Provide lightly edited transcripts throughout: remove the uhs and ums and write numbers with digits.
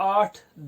8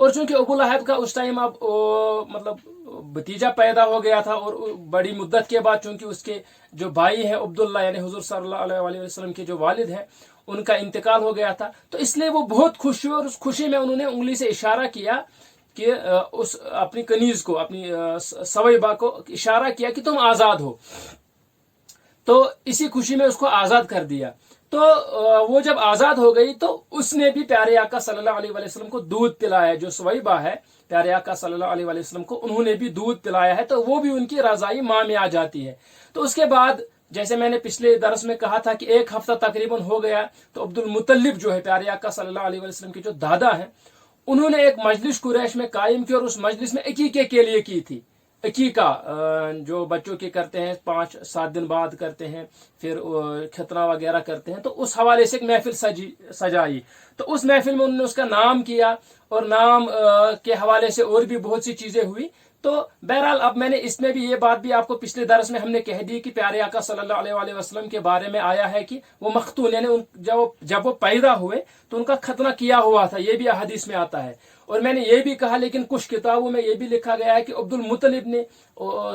اور چونکہ ابو لہب کا اس ٹائم اب مطلب بھتیجا پیدا ہو گیا تھا، اور بڑی مدت کے بعد چونکہ اس کے جو بھائی ہیں عبداللہ یعنی حضور صلی اللہ علیہ وسلم کے جو والد ہیں ان کا انتقال ہو گیا تھا، تو اس لیے وہ بہت خوش ہوئے، اور اس خوشی میں انہوں نے انگلی سے اشارہ کیا کہ اس اپنی کنیز کو، اپنی سویبہ کو اشارہ کیا کہ تم آزاد ہو، تو اسی خوشی میں اس کو آزاد کر دیا۔ تو وہ جب آزاد ہو گئی تو اس نے بھی پیارے آقا صلی اللہ علیہ وسلم کو دودھ پلایا، جو سویبہ ہے پیارے آقا صلی اللہ علیہ وسلم کو انہوں نے بھی دودھ پلایا ہے، تو وہ بھی ان کی رضائی ماں میں آ جاتی ہے۔ تو اس کے بعد جیسے میں نے پچھلے درس میں کہا تھا کہ ایک ہفتہ تقریباً ہو گیا، تو عبد المطلب جو ہے پیارے آقا صلی اللہ علیہ وسلم کے جو دادا ہیں، انہوں نے ایک مجلس قریش میں قائم کی، اور اس مجلس میں عقیقے کے لیے کی تھی۔ عقیقہ جو بچوں کے کرتے ہیں 5-7 دن بعد کرتے ہیں، پھر ختنہ وغیرہ کرتے ہیں، تو اس حوالے سے ایک محفل سجائی، تو اس محفل میں انہوں نے اس کا نام کیا، اور نام کے حوالے سے اور بھی بہت سی چیزیں ہوئی۔ تو بہرحال اب میں نے اس میں بھی یہ بات بھی آپ کو پچھلے درس میں ہم نے کہہ دی کہ پیارے آقا صلی اللہ علیہ وسلم کے بارے میں آیا ہے کہ وہ مختون یعنی جب وہ پیدا ہوئے تو ان کا ختنہ کیا ہوا تھا، یہ بھی احادیث میں آتا ہے۔ اور میں نے یہ بھی کہا، لیکن کچھ کتابوں میں یہ بھی لکھا گیا ہے کہ عبد المطلب نے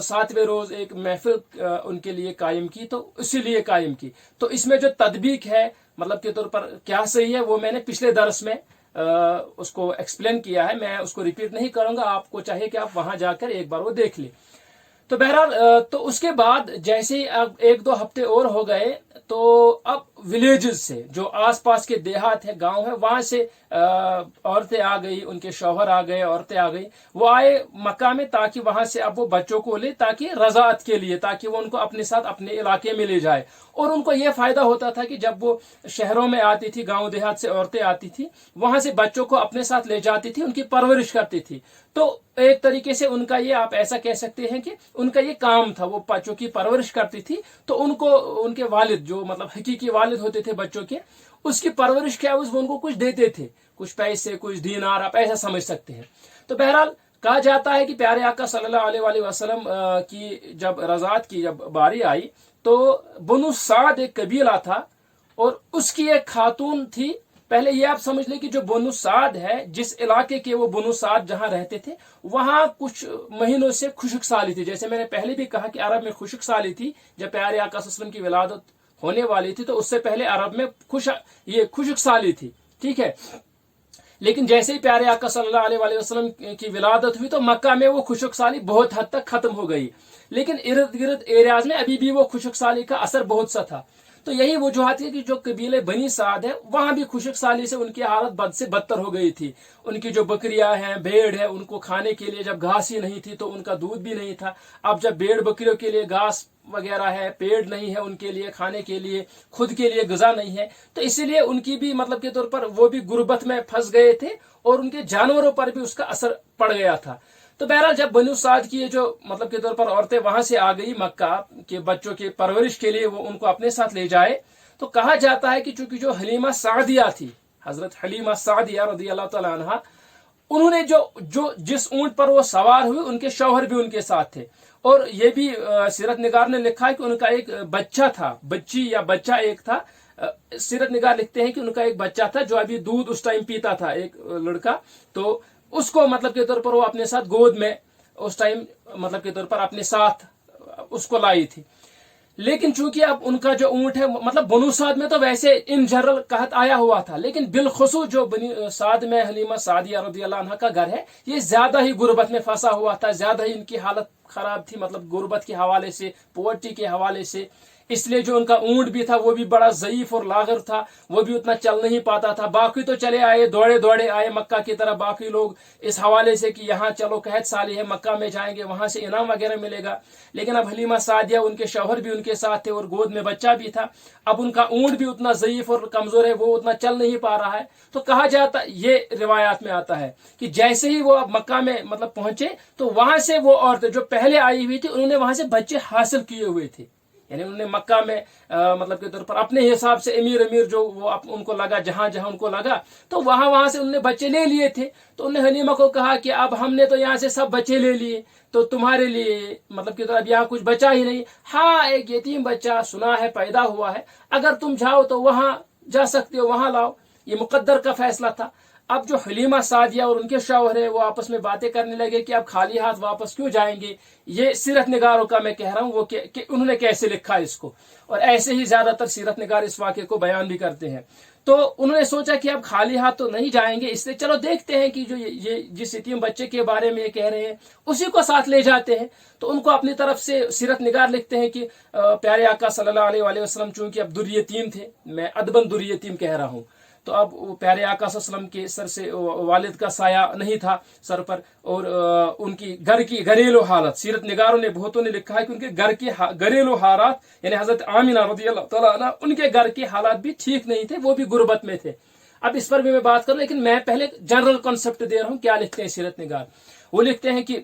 7ویں روز ایک محفل ان کے لیے قائم کی، تو اسی لیے قائم کی۔ تو اس میں جو تطبیق ہے مطلب کے طور پر کیا صحیح ہے، وہ میں نے پچھلے درس میں اس کو ایکسپلین کیا ہے، میں اس کو ریپیٹ نہیں کروں گا، آپ کو چاہیے کہ آپ وہاں جا کر ایک بار وہ دیکھ لیں۔ تو بہرحال تو اس کے بعد جیسے ہی اب 1-2 ہفتے اور ہو گئے، تو اب ولیجز سے جو آس پاس کے دیہات ہے، گاؤں ہے، وہاں سے عورتیں آ گئی، ان کے شوہر آ گئے، عورتیں آ گئی، وہ آئے مکہ میں تاکہ وہاں سے اب وہ بچوں کو لے، تاکہ رضاعت کے لیے، تاکہ وہ ان کو اپنے ساتھ اپنے علاقے میں لے جائے۔ اور ان کو یہ فائدہ ہوتا تھا کہ جب وہ شہروں میں آتی تھی، گاؤں دیہات سے عورتیں آتی تھی، وہاں سے بچوں کو اپنے ساتھ لے جاتی تھی، ان کی پرورش کرتی تھی۔ تو ایک طریقے سے ان کا یہ، آپ ایسا کہہ سکتے ہیں کہ ان کا یہ کام تھا، وہ بچوں کی پرورش کرتی تھی، تو ان کو ان کے والد جو مطلب حقیقی والد ہوتے تھے بچوں کے، اس کی پرورش کیا، وہ ان کو کچھ دیتے تھے، کچھ پیسے، کچھ دینار، آپ ایسا سمجھ سکتے ہیں۔ تو بہرحال کہا جاتا ہے کہ پیارے آقا صلی اللہ علیہ وسلم کی جب رضاعت کی جب باری آئی، تو بنو سعد ایک قبیلہ تھا، اور اس کی ایک خاتون تھی۔ پہلے یہ آپ سمجھ لیں کہ جو بنو سعد ہے، جس علاقے کے وہ بنو سعد جہاں رہتے تھے، وہاں کچھ مہینوں سے خشک سالی تھی۔ جیسے میں نے پہلے بھی کہا کہ عرب میں خشک سالی تھی، جب پیارے آقا صلی اللہ علیہ وسلم کی ولادت ہونے والی تھی، تو اس سے پہلے عرب میں یہ خشک سالی تھی، ٹھیک ہے۔ لیکن جیسے ہی پیارے آقا صلی اللہ علیہ وسلم کی ولادت ہوئی، تو مکہ میں وہ خشک سالی بہت حد تک ختم ہو گئی، لیکن ارد گرد ایریاز میں ابھی بھی وہ خشک سالی کا اثر بہت سا تھا۔ تو یہی وجوہات ہے کہ جو قبیلے بنی سعد ہے، وہاں بھی خشک سالی سے ان کی حالت بد سے بدتر ہو گئی تھی۔ ان کی جو بکریاں ہیں، بھیڑ ہے، ان کو کھانے کے لیے جب گھاس ہی نہیں تھی، تو ان کا دودھ بھی نہیں تھا۔ اب جب بھیڑ بکریوں کے لیے گھاس وغیرہ ہے، پیڑ نہیں ہے ان کے لیے کھانے کے لیے، خود کے لیے غذا نہیں ہے، تو اسی لیے ان کی بھی مطلب کے طور پر وہ بھی غربت میں پھنس گئے تھے، اور ان کے جانوروں پر بھی اس کا اثر پڑ گیا تھا۔ تو بہرحال جب بنو سعد کی یہ جو مطلب کے طور پر عورتیں وہاں سے آ گئی مکہ کے بچوں کی پرورش کے لیے، وہ ان کو اپنے ساتھ لے جائے، تو کہا جاتا ہے کہ چونکہ جو حلیمہ سعدیہ تھی، حضرت حلیمہ سعدیہ رضی اللہ تعالی عنہا، انہوں نے جس اونٹ پر وہ سوار ہوئی، ان کے شوہر بھی ان کے ساتھ تھے۔ اور یہ بھی سیرت نگار نے لکھا ہے کہ ان کا ایک بچہ تھا، بچی یا بچہ ایک تھا۔ سیرت نگار لکھتے ہیں کہ ان کا ایک بچہ تھا جو ابھی دودھ اس ٹائم پیتا تھا، ایک لڑکا، تو اس کو مطلب کے طور پر وہ اپنے ساتھ گود میں اس ٹائم مطلب کے طور پر اپنے ساتھ اس کو لائی تھی۔ لیکن چونکہ اب ان کا جو اونٹ ہے، مطلب بنو سعد میں تو ویسے ان جنرل قحط آیا ہوا تھا، لیکن بالخصوص جو بنی سعد میں حلیمہ سعدیہ رضی اللہ عنہا کا گھر ہے، یہ زیادہ ہی غربت میں پھنسا ہوا تھا، زیادہ ہی ان کی حالت خراب تھی، مطلب غربت کے حوالے سے، پورٹی کے حوالے سے۔ اس لیے جو ان کا اونٹ بھی تھا وہ بھی بڑا ضعیف اور لاغر تھا، وہ بھی اتنا چل نہیں پاتا تھا۔ باقی تو چلے آئے، دوڑے دوڑے آئے مکہ کی طرف باقی لوگ، اس حوالے سے کہ یہاں چلو قحط سالی ہے، مکہ میں جائیں گے، وہاں سے انعام وغیرہ ملے گا۔ لیکن اب حلیمہ سعدیہ، ان کے شوہر بھی ان کے ساتھ تھے، اور گود میں بچہ بھی تھا۔ اب ان کا اونٹ بھی اتنا ضعیف اور کمزور ہے، وہ اتنا چل نہیں پا رہا ہے۔ تو کہا جاتا، یہ روایات میں آتا ہے کہ جیسے ہی وہ اب مکہ میں مطلب پہنچے، تو وہاں سے وہ عورتیں جو پہلے آئی ہوئی تھی، انہوں نے وہاں سے بچے حاصل کیے ہوئے تھے، یعنی انہوں نے مکہ میں مطلب کے طور پر اپنے حساب سے امیر جو وہ ان کو لگا، جہاں جہاں ان کو لگا، تو وہاں سے انہوں نے بچے لے لیے تھے۔ تو انہوں نے حلیمہ کو کہا کہ اب ہم نے تو یہاں سے سب بچے لے لیے، تو تمہارے لیے مطلب کہ اب یہاں کچھ بچا ہی نہیں۔ ہاں، ایک یتیم بچہ سنا ہے پیدا ہوا ہے، اگر تم جاؤ تو وہاں جا سکتے ہو، وہاں لاؤ، یہ مقدر کا فیصلہ تھا۔ اب جو حلیمہ سعدیہ اور ان کے شوہر ہیں وہ آپس میں باتیں کرنے لگے کہ اب خالی ہاتھ واپس کیوں جائیں گے. یہ سیرت نگاروں کا میں کہہ رہا ہوں وہ کہ انہوں نے کیسے لکھا اس کو, اور ایسے ہی زیادہ تر سیرت نگار اس واقعے کو بیان بھی کرتے ہیں. تو انہوں نے سوچا کہ اب خالی ہاتھ تو نہیں جائیں گے, اس لیے چلو دیکھتے ہیں کہ جو یہ جس یتیم بچے کے بارے میں یہ کہہ رہے ہیں اسی کو ساتھ لے جاتے ہیں. تو ان کو اپنی طرف سے سیرت نگار لکھتے ہیں کہ پیارے آقا صلی اللہ علیہ وآلہ وسلم چونکہ اب در یتیم تھے, میں ادبن در یتیم کہہ رہا ہوں, تو اب پیارے آقا صلی اللہ علیہ وسلم کے سر سے والد کا سایہ نہیں تھا سر پر, اور ان کی گھر کی گھریلو حالت, سیرت نگاروں نے بہتوں نے لکھا ہے کہ ان کے گھر کی گھریلو حالات یعنی حضرت آمینہ رضی اللہ تعالیٰ عنہ ان کے گھر کے حالات بھی ٹھیک نہیں تھے, وہ بھی غربت میں تھے. اب اس پر بھی میں بات کروں, لیکن میں پہلے جنرل کانسیپٹ دے رہا ہوں کیا لکھتے ہیں سیرت نگار. وہ لکھتے ہیں کہ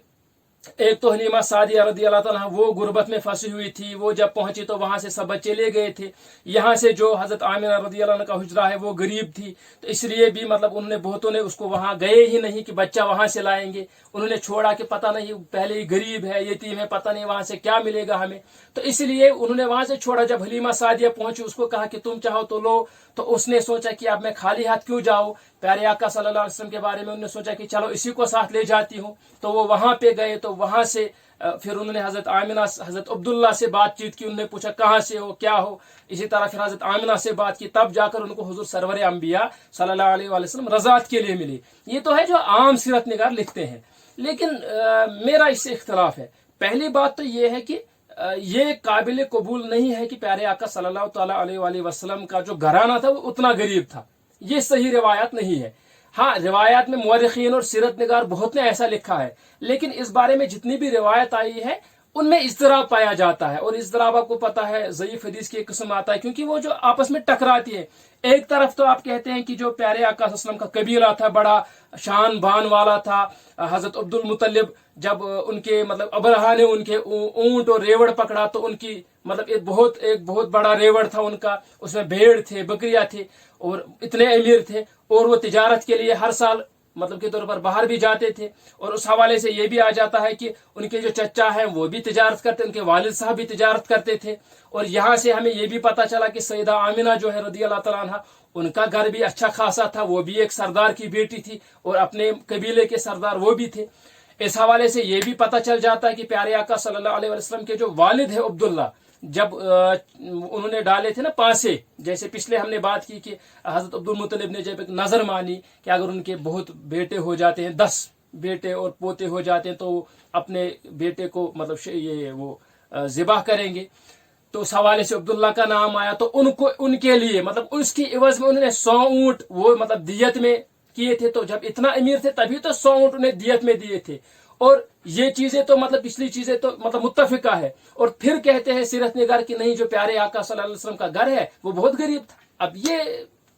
ایک تو حلیمہ سعدیہ رضی اللہ تعالیٰ وہ غربت میں پھنسی ہوئی تھی, وہ جب پہنچی تو وہاں سے سب بچے لے گئے تھے. یہاں سے جو حضرت آمینہ رضی اللہ عنہ کا حجرہ ہے وہ غریب تھی, تو اس لیے بھی مطلب انہوں نے بہتوں نے اس کو وہاں گئے ہی نہیں کہ بچہ وہاں سے لائیں گے. انہوں نے چھوڑا کہ پتہ نہیں پہلے ہی غریب ہے یتیم ہے, پتہ نہیں وہاں سے کیا ملے گا ہمیں, تو اس لیے انہوں نے وہاں سے چھوڑا. جب حلیمہ سعدیہ پہنچی اس کو کہا کہ تم چاہو تو لو, تو اس نے سوچا کہ اب میں خالی ہاتھ کیوں جاؤں. پیارے آقا صلی اللہ علیہ وسلم کے بارے میں انہوں نے سوچا کہ چلو اسی کو ساتھ لے جاتی ہوں. تو وہ وہاں پہ گئے, تو وہاں سے پھر انہوں نے حضرت آمینہ حضرت عبداللہ سے بات چیت کی. انہوں نے پوچھا کہاں سے ہو کیا ہو, اسی طرح پھر حضرت آمینہ سے بات کی, تب جا کر ان کو حضور سرور انبیاء صلی اللہ علیہ وآلہ وسلم رضاعت کے لیے ملی. یہ تو ہے جو عام سیرت نگار لکھتے ہیں, لیکن میرا اس سے اختلاف ہے. پہلی بات تو یہ ہے کہ یہ قابل قبول نہیں ہے کہ پیارے آقا صلی اللہ تعالیٰ علیہ وآلہ وسلم کا جو گھرانہ تھا وہ اتنا غریب تھا. یہ صحیح روایات نہیں ہے. ہاں روایات میں مورخین اور سیرت نگار بہت نے ایسا لکھا ہے, لیکن اس بارے میں جتنی بھی روایت آئی ہے ان میں اضطراب پایا جاتا ہے, اور اضطراب آپ کو پتا ہے ضعیف حدیث کی ایک قسم آتا ہے, کیونکہ وہ جو آپس میں ٹکراتی ہے. ایک طرف تو آپ کہتے ہیں کہ جو پیارے آقا صلی اللہ علیہ وسلم کا قبیلہ تھا بڑا شان بان والا تھا. حضرت عبد المطلب جب ان کے مطلب ابرہا نے ان کے اونٹ اور ریوڑ پکڑا تو ان کی مطلب ایک بہت بڑا ریوڑ تھا ان کا, اس میں بھیڑ تھے بکریاں تھے, اور اتنے امیر تھے, اور وہ تجارت کے لیے ہر سال مطلب کے طور پر باہر بھی جاتے تھے. اور اس حوالے سے یہ بھی آ جاتا ہے کہ ان کے جو چچا ہیں وہ بھی تجارت کرتے, ان کے والد صاحب بھی تجارت کرتے تھے. اور یہاں سے ہمیں یہ بھی پتا چلا کہ سیدہ آمینہ جو ہے رضی اللہ تعالیٰ عنہ ان کا گھر بھی اچھا خاصا تھا, وہ بھی ایک سردار کی بیٹی تھی اور اپنے قبیلے کے سردار وہ بھی تھے. اس حوالے سے یہ بھی پتا چل جاتا ہے کہ پیارے آقا صلی اللہ علیہ وسلم کے جو والد ہے عبداللہ, جب انہوں نے ڈالے تھے نا پانسے, جیسے پچھلے ہم نے بات کی کہ حضرت عبد المطلب نے جب ایک نظر مانی کہ اگر ان کے بہت بیٹے ہو جاتے ہیں 10 بیٹے اور پوتے ہو جاتے ہیں تو اپنے بیٹے کو مطلب یہ وہ ذبح کریں گے. تو اس حوالے سے عبداللہ کا نام آیا. تو ان کے لیے مطلب اس کی عوض میں انہوں نے 100 اونٹ وہ مطلب دیت میں کیے تھے. تو جب اتنا امیر تھے تبھی تو 100 اونٹ انہیں دیت میں دیے تھے. اور یہ چیزیں تو مطلب پچھلی چیزیں تو مطلب متفقہ ہے. اور پھر کہتے ہیں سیرت نگار کہ نہیں جو پیارے آقا صلی اللہ علیہ وسلم کا گھر ہے وہ بہت غریب تھا. اب یہ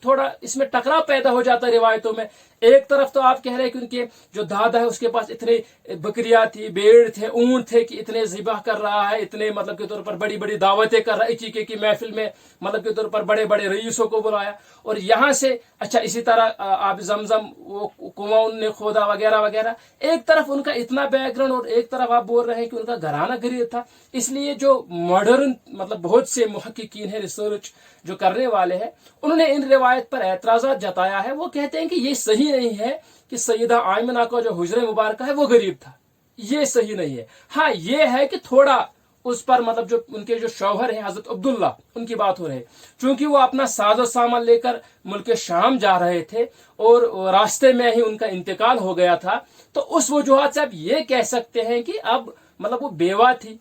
تھوڑا اس میں ٹکراؤ پیدا ہو جاتا ہے روایتوں میں. ایک طرف تو آپ کہہ رہے ہیں کہ ان کے جو دادا ہے اس کے پاس اتنے بکریاں تھی, بھیڑ تھے, اونٹ تھے کہ اتنے ذبح کر رہا ہے, اتنے مطلب کے طور پر بڑی بڑی دعوتیں کر رہا ہے, عقیقے کی محفل میں مطلب کے طور پر بڑے بڑے رئیسوں کو بلایا. اور یہاں سے اچھا اسی طرح آپ زمزم وہ کنواں ان نے کھودا وغیرہ وغیرہ. ایک طرف ان کا اتنا بیک گراؤنڈ اور ایک طرف آپ بول رہے ہیں کہ ان کا گھرانہ غریب تھا. اس لیے جو ماڈرن مطلب بہت سے محققین ہیں, ریسرچ جو کرنے والے ہیں, انہوں نے ان روایت پر اعتراضات جتایا ہے. وہ کہتے ہیں کہ یہ صحیح نہیں ہے کہ سیدہ آمنہ کا جو حجرہ مبارکہ ہے وہ غریب تھا, یہ صحیح نہیں ہے. ہاں یہ ہے کہ تھوڑا اس پر مطلب جو ان کے جو شوہر ہیں حضرت عبداللہ ان کی بات ہو رہی ہے, چونکہ وہ اپنا ساز و سامان لے کر ملک شام جا رہے تھے اور راستے میں ہی ان کا انتقال ہو گیا تھا. تو اس وجوہات سے اب یہ کہہ سکتے ہیں کہ اب مطلب وہ بیوہ تھی,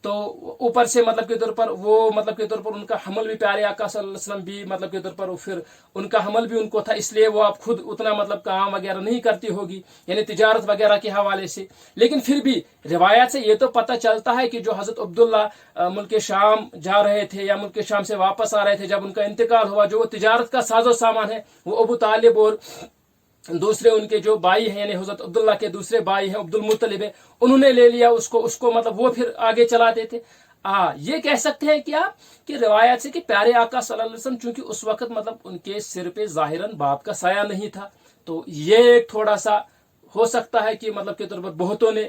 تو اوپر سے مطلب کے طور پر وہ مطلب کے طور پر ان کا حمل بھی پیارے آقا صلی اللہ علیہ وسلم بھی مطلب کے طور پر پھر ان کا حمل بھی ان کو تھا, اس لیے وہ اب خود اتنا مطلب کام وغیرہ نہیں کرتی ہوگی یعنی تجارت وغیرہ کے حوالے سے. لیکن پھر بھی روایات سے یہ تو پتہ چلتا ہے کہ جو حضرت عبداللہ ملک شام جا رہے تھے یا ملک شام سے واپس آ رہے تھے, جب ان کا انتقال ہوا جو وہ تجارت کا ساز و سامان ہے وہ ابو طالب اور دوسرے ان کے جو بھائی ہیں یعنی حضرت عبداللہ کے دوسرے بھائی ہیں عبد المطلب, انہوں نے لے لیا اس کو مطلب وہ پھر آگے چلاتے تھے. یہ کہہ سکتے ہیں کیا کہ روایت سے کہ پیارے آقا صلی اللہ علیہ وسلم چونکہ اس وقت مطلب ان کے سر پہ ظاہراً باپ کا سایہ نہیں تھا, تو یہ ایک تھوڑا سا ہو سکتا ہے کہ مطلب کے طور پر بہتوں نے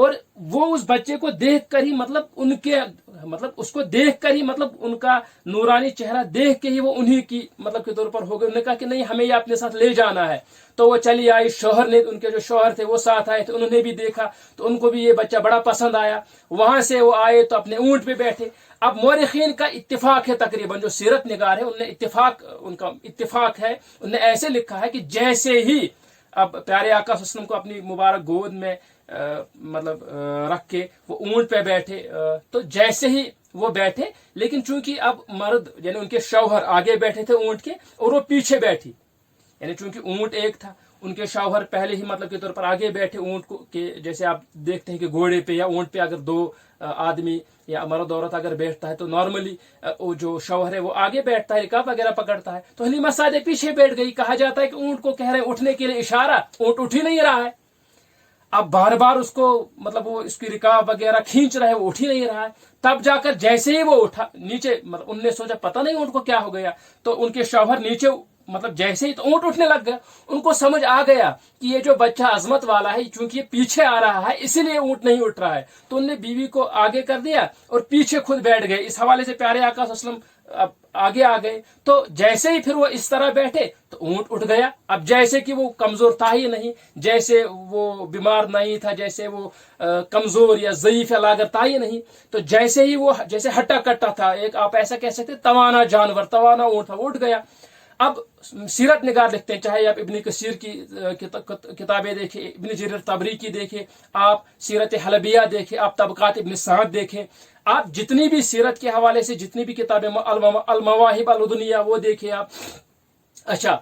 اور وہ اس بچے کو دیکھ کر ہی اس کو دیکھ کر ہی ان کا نورانی چہرہ دیکھ کے ہی وہ انہی کی کے طور پر ہو گئے. انہوں نے کہا کہ نہیں ہمیں یہ اپنے ساتھ لے جانا ہے. تو وہ چلی آئی, شوہر نے, ان کے جو شوہر تھے وہ ساتھ آئے تھے, انہوں نے بھی دیکھا تو ان کو بھی یہ بچہ بڑا پسند آیا. وہاں سے وہ آئے تو اپنے اونٹ پہ بیٹھے. اب مورخین کا اتفاق ہے, تقریباً جو سیرت نگار ہے ان کا اتفاق ہے, انہوں نے ایسے لکھا ہے کہ جیسے ہی اب پیارے آقا صلی اللہ علیہ وسلم کو اپنی مبارک گود میں رکھ کے وہ اونٹ پہ بیٹھے, تو جیسے ہی وہ بیٹھے, لیکن چونکہ اب مرد یعنی ان کے شوہر آگے بیٹھے تھے اونٹ کے اور وہ پیچھے بیٹھی, یعنی چونکہ اونٹ ایک تھا, ان کے شوہر پہلے ہی کے طور پر آگے بیٹھے اونٹ کو, کہ جیسے آپ دیکھتے ہیں کہ گھوڑے پہ یا اونٹ پہ اگر دو آدمی یا مرد عورت اگر بیٹھتا ہے تو نارملی وہ جو شوہر ہے وہ آگے بیٹھتا ہے, رکاب وغیرہ پکڑتا ہے. تو حلیمہ سعدیہ پیچھے بیٹھ گئی. کہا جاتا ہے کہ اونٹ کو کہہ رہے ہیں اٹھنے کے لیے اشارہ, اونٹ اٹھ ہی نہیں رہا ہے. اب بار بار اس کو وہ اس کی رکاب وغیرہ کھینچ رہا ہے, وہ اٹھ ہی نہیں رہا ہے. تب جا کر جیسے ہی وہ اٹھا نیچے, ان نے سوچا پتہ نہیں اونٹ کو کیا ہو گیا, تو ان کے شوہر نیچے جیسے ہی تو اونٹ اٹھنے لگ گیا. ان کو سمجھ آ گیا کہ یہ جو بچہ عظمت والا ہے, چونکہ یہ پیچھے آ رہا ہے اسی لیے اونٹ نہیں اٹھ رہا ہے. تو ان نے بیوی کو آگے کر دیا اور پیچھے خود بیٹھ گئے. اس حوالے سے پیارے آقا صلی اللہ علیہ وسلم آگے آ گئے. تو جیسے ہی پھر وہ اس طرح بیٹھے تو اونٹ اٹھ گیا. اب جیسے کہ وہ کمزور تھا ہی نہیں, جیسے وہ بیمار نہیں تھا, جیسے وہ کمزور یا ضعیف یا لاغر تھا ہی نہیں, تو جیسے ہی وہ جیسے ہٹا کٹا تھا, ایک آپ ایسا کہہ سکتے توانا جانور, توانا اونٹ تھا, وہ اٹھ گیا. اب سیرت نگار لکھتے ہیں, چاہے آپ ابن کثیر کی کتابیں دیکھیں, ابن جریر طبری کی دیکھیں, آپ سیرت حلبیہ دیکھیں, آپ طبقات ابن سعد دیکھیں, آپ جتنی بھی سیرت کے حوالے سے جتنی بھی کتابیں المواہب اللدنیہ وہ دیکھیں آپ. اچھا,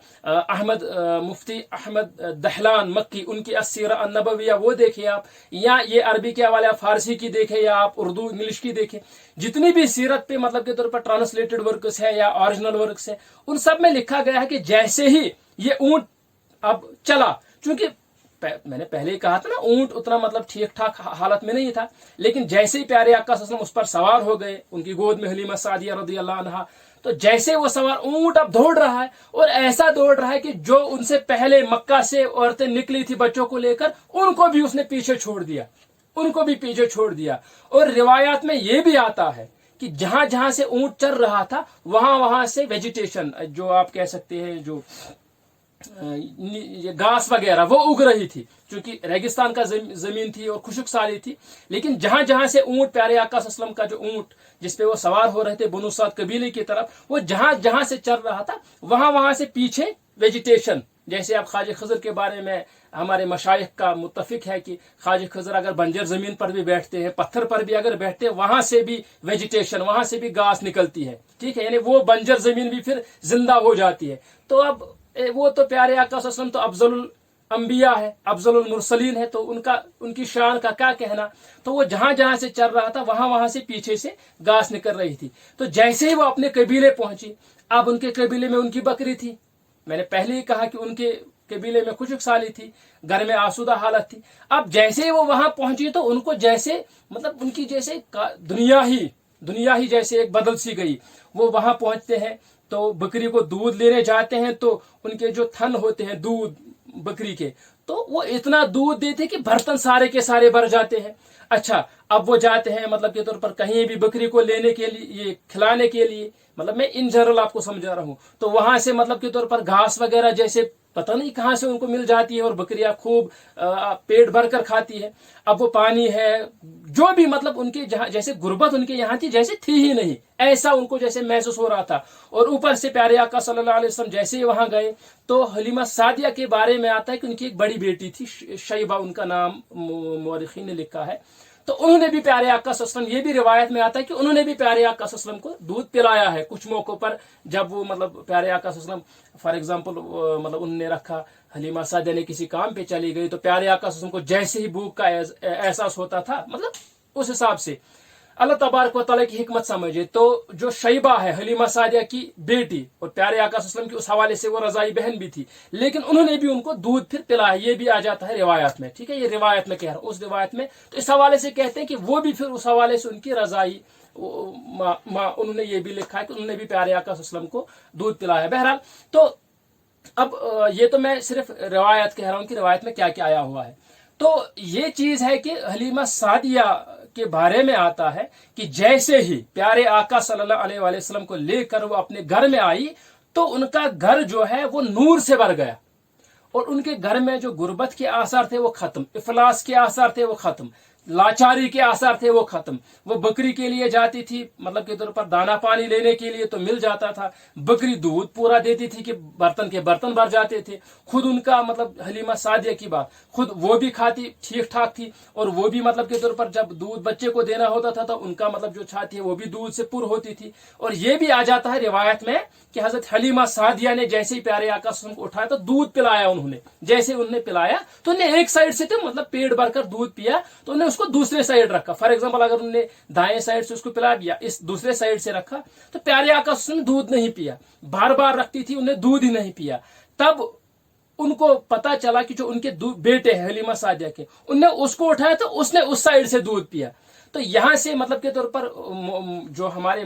مفتی احمد دہلان مکی, ان کی السیرہ النبویہ وہ دیکھیں آپ, یا یہ عربی کے حوالے فارسی کی دیکھیں یا آپ اردو انگلش کی دیکھیں. جتنی بھی سیرت پہ کے طور پر ٹرانسلیٹڈ ورکس ہے یا اوریجنل ورکس ہے, ان سب میں لکھا گیا ہے کہ جیسے ہی یہ اونٹ اب چلا, چونکہ میں نے پہلے ہی کہا تھا نا اونٹ اتنا ٹھیک ٹھاک حالت میں نہیں تھا, لیکن جیسے ہی پیارے آقا صلی اللہ علیہ وسلم اس پر سوار ہو گئے, ان کی گود میں حلیمہ سعدیہ رضی اللہ عنہا, تو جیسے وہ سوار اونٹ اب دوڑ رہا ہے, اور ایسا دوڑ رہا ہے کہ جو ان سے پہلے مکہ سے عورتیں نکلی تھی بچوں کو لے کر, ان کو بھی اس نے پیچھے چھوڑ دیا. اور روایات میں یہ بھی آتا ہے کہ جہاں جہاں سے اونٹ چر رہا تھا وہاں سے ویجیٹیشن, جو آپ کہہ سکتے ہیں جو گھاس وغیرہ وہ اگ رہی تھی, چونکہ ریگستان کا زمین تھی اور خشک سالی تھی. لیکن جہاں جہاں سے اونٹ پیارے آقا صلی اللہ علیہ وسلم کا جو اونٹ جس پہ وہ سوار ہو رہے تھے بنو سعد قبیلے کی طرف, وہ جہاں جہاں سے چل رہا تھا وہاں سے پیچھے ویجیٹیشن. جیسے آپ خواجہ خضر کے بارے میں ہمارے مشائخ کا متفق ہے کہ خواجہ خضر اگر بنجر زمین پر بھی بیٹھتے ہیں, پتھر پر بھی اگر بیٹھتے ہیں, وہاں سے بھی ویجیٹیشن, وہاں سے بھی گھاس نکلتی ہے, ٹھیک ہے, یعنی وہ بنجر زمین بھی پھر زندہ ہو جاتی ہے. تو اب وہ تو پیارے آقا صلی اللہ علیہ وسلم تو افضل الانبیاء ہے, افضل المرسلین ہے, تو ان کی شان کا کیا کہنا. تو وہ جہاں جہاں سے چل رہا تھا وہاں سے پیچھے سے گھاس نکل رہی تھی. تو جیسے ہی وہ اپنے قبیلے پہنچی, اب ان کے قبیلے میں ان کی بکری تھی, میں نے پہلے ہی کہا کہ ان کے قبیلے میں خشک سالی تھی, گھر میں آسودہ حالت تھی. اب جیسے ہی وہ وہاں پہنچی تو ان کو جیسے ان کی جیسے دنیا ہی جیسے ایک بدل سی گئی. وہ وہاں پہنچتے ہیں تو بکری کو دودھ لینے جاتے ہیں, تو ان کے جو تھن ہوتے ہیں دودھ بکری کے, تو وہ اتنا دودھ دیتے کہ برتن سارے کے سارے بھر جاتے ہیں. اچھا, اب وہ جاتے ہیں کے طور پر کہیں بھی بکری کو لینے کے لیے, یہ کھلانے کے لیے, میں ان جنرل آپ کو سمجھا رہا ہوں, تو وہاں سے کے طور پر گھاس وغیرہ جیسے پتہ نہیں کہاں سے ان کو مل جاتی ہے, اور بکریاں خوب پیٹ بھر کر کھاتی ہے. اب وہ پانی ہے جو بھی ان کے جہاں جیسے غربت ان کے یہاں تھی جیسے تھی ہی نہیں, ایسا ان کو جیسے محسوس ہو رہا تھا. اور اوپر سے پیارے آقا صلی اللہ علیہ وسلم جیسے ہی وہاں گئے تو حلیمہ سعدیہ کے بارے میں آتا ہے کہ ان کی ایک بڑی بیٹی تھی, شیبہ ان کا نام مورخین نے لکھا ہے. تو انہوں نے بھی پیارے آقا صلی اللہ علیہ وسلم, یہ بھی روایت میں آتا ہے کہ انہوں نے بھی پیارے آقا صلی اللہ علیہ وسلم کو دودھ پلایا ہے کچھ موقعوں پر, جب وہ پیارے آقا صلی اللہ علیہ وسلم فار ایگزامپل انہوں نے رکھا, حلیمہ سعدیہ نے کسی کام پہ چلی گئی, تو پیارے آقا صلی اللہ علیہ وسلم کو جیسے ہی بھوک کا احساس ہوتا تھا, اس حساب سے اللہ تبارک و تعالیٰ کی حکمت سمجھے. تو جو شیبہ ہے حلیمہ سعدیہ کی بیٹی, اور پیارے آقا صلی اللہ علیہ وسلم کی اس حوالے سے وہ رضائی بہن بھی تھی, لیکن انہوں نے بھی ان کو دودھ پھر پلایا. یہ بھی آ جاتا ہے روایت میں, ٹھیک ہے, یہ روایت میں کہہ رہا ہوں, اس روایت میں. تو اس حوالے سے کہتے ہیں کہ وہ بھی پھر اس حوالے سے ان کی رضائی انہوں نے یہ بھی لکھا ہے کہ انہوں نے بھی پیارے آقا صلی اللہ علیہ وسلم کو دودھ پلایا. بہرحال تو اب یہ تو میں صرف روایت کہہ رہا ہوں کہ روایت میں کیا کیا آیا ہوا ہے. تو یہ چیز ہے کہ حلیمہ سعدیہ کے بارے میں آتا ہے کہ جیسے ہی پیارے آقا صلی اللہ علیہ وآلہ وسلم کو لے کر وہ اپنے گھر میں آئی تو ان کا گھر جو ہے وہ نور سے بھر گیا، اور ان کے گھر میں جو غربت کے آثار تھے وہ ختم، افلاس کے آثار تھے وہ ختم، لاچاری کے آثار تھے وہ ختم۔ وہ بکری کے لیے جاتی تھی، مطلب کے طور پر دانا پانی لینے کے لیے تو مل جاتا تھا، بکری دودھ پورا دیتی تھی کہ برتن کے برتن بھر جاتے تھے۔ خود ان کا مطلب حلیمہ سعدیہ کی بات، خود وہ بھی کھاتی ٹھیک ٹھاک تھی، اور وہ بھی مطلب کے طور پر جب دودھ بچے کو دینا ہوتا تھا تو ان کا مطلب جو چھاتی ہے وہ بھی دودھ سے پر ہوتی تھی۔ اور یہ بھی آ جاتا ہے روایت میں کہ حضرت حلیمہ سعدیہ نے جیسے ہی پیارے آقا صلی اللہ علیہ وسلم کو اٹھایا تو دودھ پلایا انہوں نے، جیسے انہوں نے پلایا تو انہیں ایک سائڈ سے تو مطلب پیٹ بھر کر دودھ پیا، تو انہیں اس کو دوسرے سائڈ رکھا۔ فار ایگزامپل اگر انہوں نے دائیں سائڈ سے اس کو پلا دیا، اس دوسرے سائڈ سے رکھا، تو پیارے آقا صلی اللہ علیہ وسلم نے دودھ نہیں پیا، بار بار رکھتی تھی، انہیں دودھ ہی نہیں پیا۔ تب ان کو پتا چلا کہ جو ان کے بیٹے ہیں حلیمہ سعدیہ کے، ان نے اس کو اٹھایا تو اس نے اس سائڈ سے دودھ پیا۔ تو یہاں سے مطلب کے طور پر جو ہمارے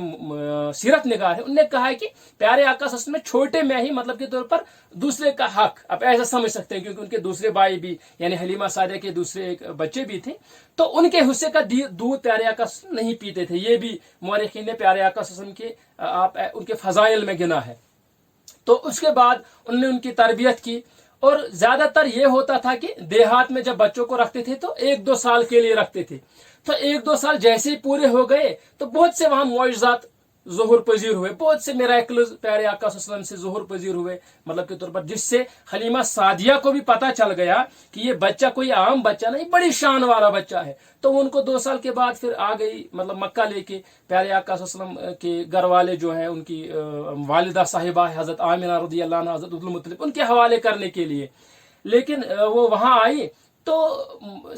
سیرت نگار ہیں ان نے کہا ہے کہ پیارے آقا صلی اللہ علیہ وسلم میں چھوٹے میں ہی مطلب کے طور پر دوسرے کا حق، اب ایسا سمجھ سکتے ہیں کیونکہ ان کے دوسرے بھائی بھی یعنی حلیمہ سعدیہ کے دوسرے ایک بچے بھی تھے، تو ان کے حصے کا دودھ پیارے آقا صلی اللہ علیہ وسلم نہیں پیتے تھے۔ یہ بھی مورخین نے پیارے آقا صلی اللہ علیہ وسلم کے ان کے فضائل میں گنا ہے۔ تو اس کے بعد انہوں نے ان کی تربیت کی، اور زیادہ تر یہ ہوتا تھا کہ دیہات میں جب بچوں کو رکھتے تھے تو 1-2 سال کے لیے رکھتے تھے، تو 1-2 سال جیسے ہی پورے ہو گئے تو بہت سے وہاں معجزات ظہور پذیر ہوئے، بہت سے میراکلز پیارے آقا صلی اللہ علیہ وسلم سے ظہور پذیر ہوئے، مطلب کے طور پر جس سے حلیمہ سعدیہ کو بھی پتا چل گیا کہ یہ بچہ کوئی عام بچہ نہیں، بڑی شان والا بچہ ہے۔ تو ان کو 2 سال کے بعد پھر آ گئی مطلب مکہ لے کے پیارے آقا صلی اللہ علیہ وسلم کے گھر والے جو ہیں، ان کی والدہ صاحبہ حضرت آمنہ رضی اللہ عنہ، حضرت عبد المطلب، ان کے حوالے کرنے کے لیے، لیکن وہ وہاں آئی تو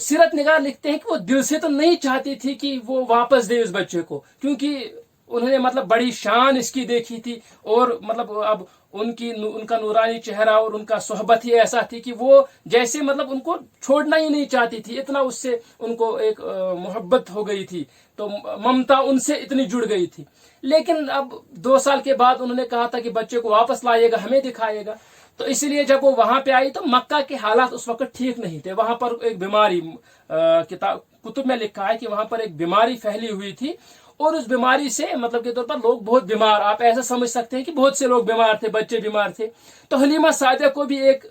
سیرت نگار لکھتے ہیں کہ وہ دل سے تو نہیں چاہتی تھی کہ وہ واپس دے اس بچے کو، کیونکہ انہوں نے مطلب بڑی شان اس کی دیکھی تھی، اور مطلب اب ان کا نورانی چہرہ اور ان کا صحبت ہی ایسا تھی کہ وہ جیسے مطلب ان کو چھوڑنا ہی نہیں چاہتی تھی، اتنا اس سے ان کو ایک محبت ہو گئی تھی، تو ممتا ان سے اتنی جڑ گئی تھی۔ لیکن اب 2 سال کے بعد انہوں نے کہا تھا کہ بچے کو واپس لائے گا، ہمیں دکھائے گا، تو اسی لیے جب وہ وہاں پہ آئی تو مکہ کے حالات اس وقت ٹھیک نہیں تھے، وہاں پر ایک بیماری کتب میں لکھا ہے کہ وہاں پر ایک بیماری پھیلی ہوئی تھی، اور اس بیماری سے مطلب کے طور پر لوگ بہت بیمار، آپ ایسا سمجھ سکتے ہیں کہ بہت سے لوگ بیمار تھے، بچے بیمار تھے۔ تو حلیمہ سعدیہ کو بھی ایک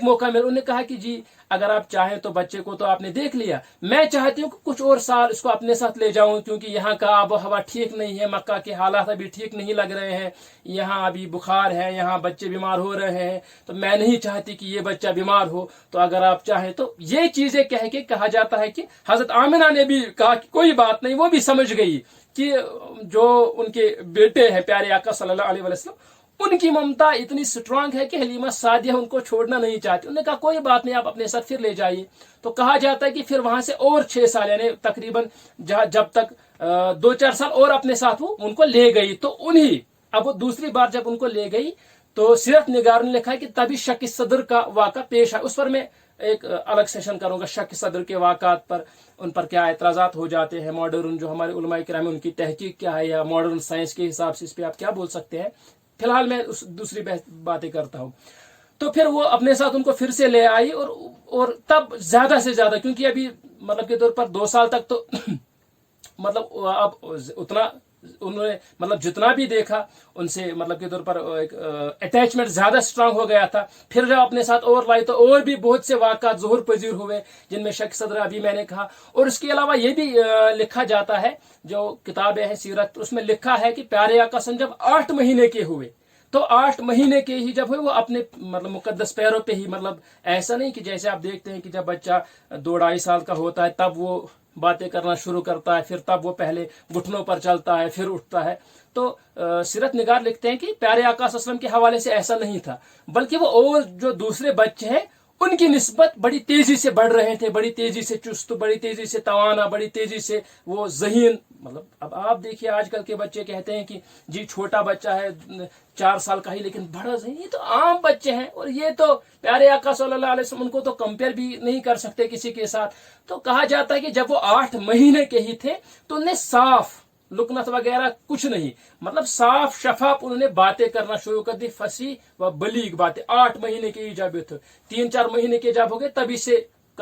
موقع ملا، انہوں نے کہا کہ جی اگر آپ چاہیں تو بچے کو تو آپ نے دیکھ لیا، میں چاہتی ہوں کہ کچھ اور سال اس کو اپنے ساتھ لے جاؤں، کیونکہ یہاں کا آب و ہوا ٹھیک نہیں ہے، مکہ کے حالات ابھی ٹھیک نہیں لگ رہے ہیں، یہاں ابھی بخار ہے، یہاں بچے بیمار ہو رہے ہیں، تو میں نہیں چاہتی کہ یہ بچہ بیمار ہو، تو اگر آپ چاہیں تو یہ چیزیں کہہ کے کہا جاتا ہے کہ حضرت آمنہ نے بھی کہا کہ کوئی بات نہیں، وہ بھی سمجھ گئی کہ جو ان کے بیٹے ہیں پیارے آقا صلی اللہ علیہ وسلم، ان کی ممتا اتنی سٹرانگ ہے کہ حلیمہ سعدیہ ان کو چھوڑنا نہیں چاہتی۔ انہوں نے کہا کوئی بات نہیں، آپ اپنے ساتھ پھر لے جائیے۔ تو کہا جاتا ہے کہ پھر وہاں سے اور 6 سال یعنی تقریباً جب تک 2-4 سال اور اپنے ساتھ وہ ان کو لے گئی، تو اب وہ دوسری بار جب ان کو لے گئی تو سیرت نگار نے لکھا ہے کہ تبھی شک صدر کا واقعہ پیش ہے۔ اس پر میں ایک الگ سیشن کروں گا، شک صدر کے واقعات پر، ان پر کیا اعتراضات ہو جاتے ہیں، ماڈرن جو ہمارے علماء کرام ان کی تحقیق کیا ہے، یا ماڈرن سائنس کے حساب سے اس پہ آپ کیا بول سکتے ہیں۔ فی الحال میں دوسری باتیں کرتا ہوں۔ تو پھر وہ اپنے ساتھ ان کو پھر سے لے آئی، اور تب زیادہ سے زیادہ، کیونکہ ابھی مطلب کے طور پر 2 سال تک تو مطلب اب اتنا انہوں نے مطلب جتنا بھی دیکھا ان سے مطلب کے طور پر ایک اٹیچمنٹ زیادہ سٹرانگ ہو گیا تھا۔ پھر جب اپنے ساتھ اور لائی تو اور بھی بہت سے واقعات ظہور پذیر ہوئے، جن میں شک صدر ابھی میں نے کہا۔ اور اس کے علاوہ یہ بھی لکھا جاتا ہے، جو کتابیں ہیں سیرت، اس میں لکھا ہے کہ پیارے آقا صلی اللہ علیہ وسلم جب 8 مہینے کے ہوئے تو 8 مہینے کے ہی جب ہوئے وہ اپنے مطلب مقدس پیروں پہ ہی، مطلب ایسا نہیں کہ جیسے آپ دیکھتے ہیں کہ جب بچہ 2-2.5 سال کا ہوتا ہے تب وہ باتیں کرنا شروع کرتا ہے، پھر تب وہ پہلے گھٹنوں پر چلتا ہے پھر اٹھتا ہے۔ تو سیرت نگار لکھتے ہیں کہ پیارے آقا صلی اللہ علیہ وسلم کے حوالے سے ایسا نہیں تھا، بلکہ وہ اور جو دوسرے بچے ہیں ان کی نسبت بڑی تیزی سے بڑھ رہے تھے، بڑی تیزی سے چست، بڑی تیزی سے توانا، بڑی تیزی سے وہ ذہین۔ مطلب اب آپ دیکھیے آج کل کے بچے کہتے ہیں کہ جی چھوٹا بچہ ہے 4 سال کا ہی لیکن بڑا ذہین، یہ تو عام بچے ہیں، اور یہ تو پیارے آقا صلی اللہ علیہ وسلم ان کو تو کمپیئر بھی نہیں کر سکتے کسی کے ساتھ۔ تو کہا جاتا ہے کہ جب وہ 8 مہینے کے ہی تھے تو انہیں صاف لکنت وغیرہ کچھ نہیں، مطلب صاف شفاف انہوں نے باتیں کرنا شروع کر دی، فصیح و بلیغ باتیں۔ 8 مہینے کے ہی جب تھے، 3-4 مہینے کے جب ہو گئے تبھی سے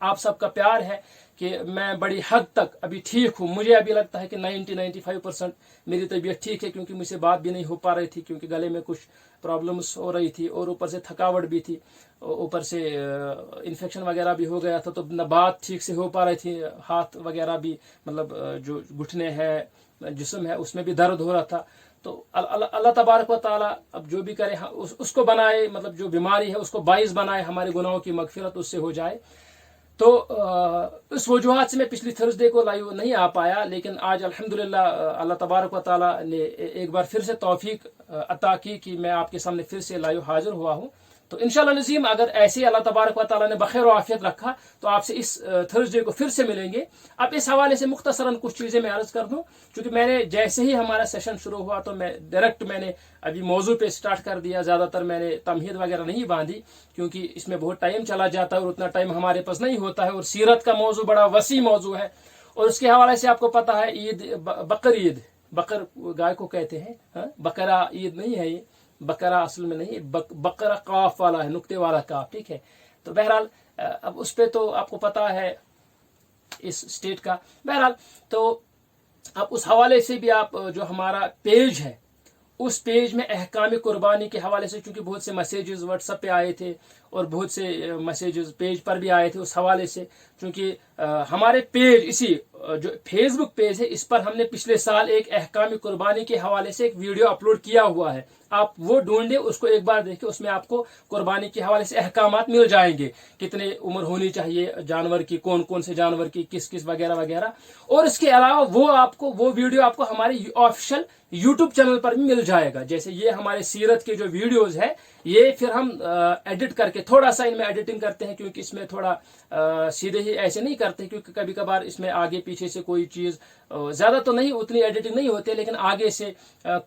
آپ سب کا پیار ہے کہ میں بڑی حد تک ابھی ٹھیک ہوں. مجھے ابھی لگتا ہے کہ 90-95% میری طبیعت ٹھیک ہے، کیونکہ مجھ سے بات بھی نہیں ہو پا رہی تھی کیونکہ گلے میں کچھ پرابلمس ہو رہی تھی اور اوپر سے تھکاوٹ بھی تھی، اوپر سے انفیکشن وغیرہ بھی ہو گیا تھا، تو نہ بات ٹھیک سے ہو پا رہی تھی، ہاتھ وغیرہ بھی مطلب جو گھٹنے ہیں، جسم ہے، اس میں بھی درد ہو رہا تھا. تو اللہ تبارک و تعالیٰ اب جو بھی کرے اس کو بنائے، مطلب جو بیماری ہے اس کو باعث بنائے ہمارے گناہوں کی مغفرت اس سے ہو جائے. تو اس وجوہات سے میں پچھلی تھرسڈے کو لائیو نہیں آ پایا، لیکن آج الحمدللہ اللہ تبارک و تعالیٰ نے ایک بار پھر سے توفیق عطا کی کہ میں آپ کے سامنے پھر سے لائیو حاضر ہوا ہوں. تو انشاءاللہ عظیم اگر ایسے اللہ تبارک و تعالیٰ نے بخیر و عافیت رکھا تو آپ سے اس تھرسڈے کو پھر سے ملیں گے. اب اس حوالے سے مختصراً کچھ چیزیں میں عرض کر دوں، کیونکہ میں نے جیسے ہی ہمارا سیشن شروع ہوا تو میں ڈائریکٹ میں نے ابھی موضوع پہ سٹارٹ کر دیا. زیادہ تر میں نے تمہید وغیرہ نہیں باندھی کیونکہ اس میں بہت ٹائم چلا جاتا ہے اور اتنا ٹائم ہمارے پاس نہیں ہوتا ہے، اور سیرت کا موضوع بڑا وسیع موضوع ہے. اور اس کے حوالے سے آپ کو پتہ ہے عید، بقر عید، بقر گائے کو کہتے ہیں، بقرہ عید نہیں ہے، یہ بقرہ اصل میں نہیں، بقرہ قاف والا ہے، نقطے والا قاف، ٹھیک ہے. تو بہرحال اب اس پہ تو آپ کو پتہ ہے اس اسٹیٹ کا. بہرحال تو اب اس حوالے سے بھی آپ جو ہمارا پیج ہے اس پیج میں احکام قربانی کے حوالے سے، چونکہ بہت سے میسیجز واٹس ایپ پہ آئے تھے اور بہت سے میسیجز پیج پر بھی آئے تھے اس حوالے سے، چونکہ ہمارے پیج، اسی جو فیس بک پیج ہے، اس پر ہم نے پچھلے سال ایک احکام قربانی کے حوالے سے ایک ویڈیو اپلوڈ کیا ہوا ہے. آپ وہ ڈھونڈیں، اس کو ایک بار دیکھیں، اس میں آپ کو قربانی کے حوالے سے احکامات مل جائیں گے، کتنے عمر ہونی چاہیے جانور کی، کون کون سے جانور کی، کس کس وغیرہ وغیرہ. اور اس کے علاوہ وہ ویڈیو آپ کو ہمارے آفیشیل یوٹیوب چینل پر بھی مل جائے گا. جیسے یہ ہمارے سیرت کے جو ویڈیوز ہے، یہ پھر ہم ایڈٹ کر کے تھوڑا سا ان میں ایڈیٹنگ کرتے ہیں، کیونکہ اس میں تھوڑا سیدھے ہی ایسے نہیں کرتے، کیونکہ کبھی کبھار اس میں آگے پیچھے سے کوئی چیز، زیادہ تو نہیں، اتنی ایڈیٹنگ نہیں ہوتی، لیکن آگے سے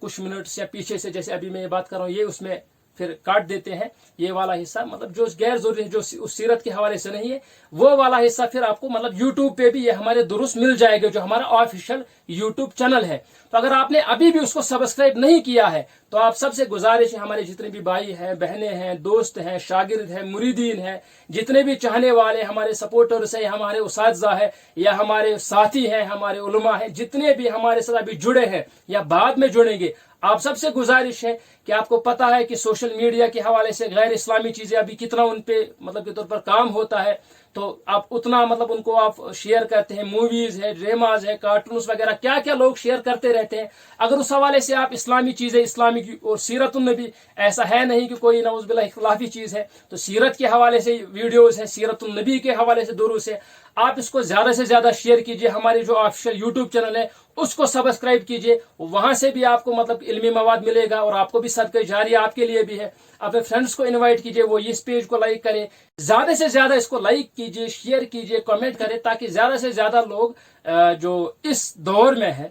کچھ منٹس یا پیچھے سے، جیسے ابھی میں یہ بات کر رہا ہوں، یہ اس میں پھر کاٹ دیتے ہیں یہ والا حصہ، مطلب جو غیر ضروری ہے، جو اس سیرت کے حوالے سے نہیں ہے، وہ والا حصہ پھر آپ کو مطلب یوٹیوب پہ بھی یہ ہمارے درست مل جائے گا، جو ہمارا آفیشیل یوٹیوب چینل ہے. تو اگر آپ نے ابھی بھی اس کو سبسکرائب نہیں کیا ہے تو آپ سب سے گزارش ہے، ہمارے جتنے بھی بھائی ہیں، بہنیں ہیں، دوست ہیں، شاگرد ہیں، مریدین ہیں، جتنے بھی چاہنے والے ہمارے سپورٹرز ہیں، ہمارے اساتذہ ہیں یا ہمارے ساتھی ہیں، ہمارے علماء ہیں، جتنے بھی ہمارے ساتھ ابھی جڑے ہیں یا بعد میں جڑیں گے، آپ سب سے گزارش ہے کہ آپ کو پتا ہے کہ سوشل میڈیا کے حوالے سے غیر اسلامی چیزیں ابھی کتنا ان پہ مطلب کے طور پر کام ہوتا ہے، تو آپ اتنا مطلب ان کو آپ شیئر کرتے ہیں. موویز ہے، ڈراماز ہے، کارٹونز وغیرہ کیا کیا لوگ شیئر کرتے رہتے ہیں. اگر اس حوالے سے آپ اسلامی چیزیں، اسلامی اور سیرت النبی، ایسا ہے نہیں کہ کوئی نعوذ باللہ اختلافی چیز ہے، تو سیرت کے حوالے سے ویڈیوز ہیں، سیرت النبی کے حوالے سے دروس ہے، آپ اس کو زیادہ سے زیادہ شیئر کیجئے. ہماری جو آفیشیل یوٹیوب چینل ہے اس کو سبسکرائب کیجئے، وہاں سے بھی آپ کو مطلب علمی مواد ملے گا اور آپ کو بھی صدقہ جاریہ آپ کے لیے بھی ہے. اپنے فرینڈس کو انوائٹ کیجئے، وہ اس پیج کو لائک کریں، زیادہ سے زیادہ اس کو لائک کیجئے، شیئر کیجئے، کمنٹ کریں، تاکہ زیادہ سے زیادہ لوگ جو اس دور میں ہے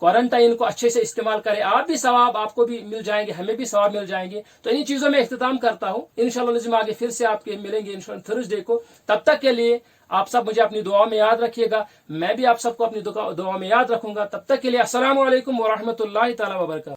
کوارنٹائن کو اچھے سے استعمال کریں. آپ بھی ثواب آپ کو بھی مل جائیں گے، ہمیں بھی ثواب مل جائیں گے. تو انہی چیزوں میں اختتام کرتا ہوں. انشاءاللہ لازم آگے پھر سے آپ کے ملیں گے انشاءاللہ تھرسڈے کو. تب تک کے لیے آپ سب مجھے اپنی دعا میں یاد رکھیے گا، میں بھی آپ سب کو اپنی دعا میں یاد رکھوں گا. تب تک کے لیے السلام علیکم ورحمۃ اللہ تعالی وبرکاتہ.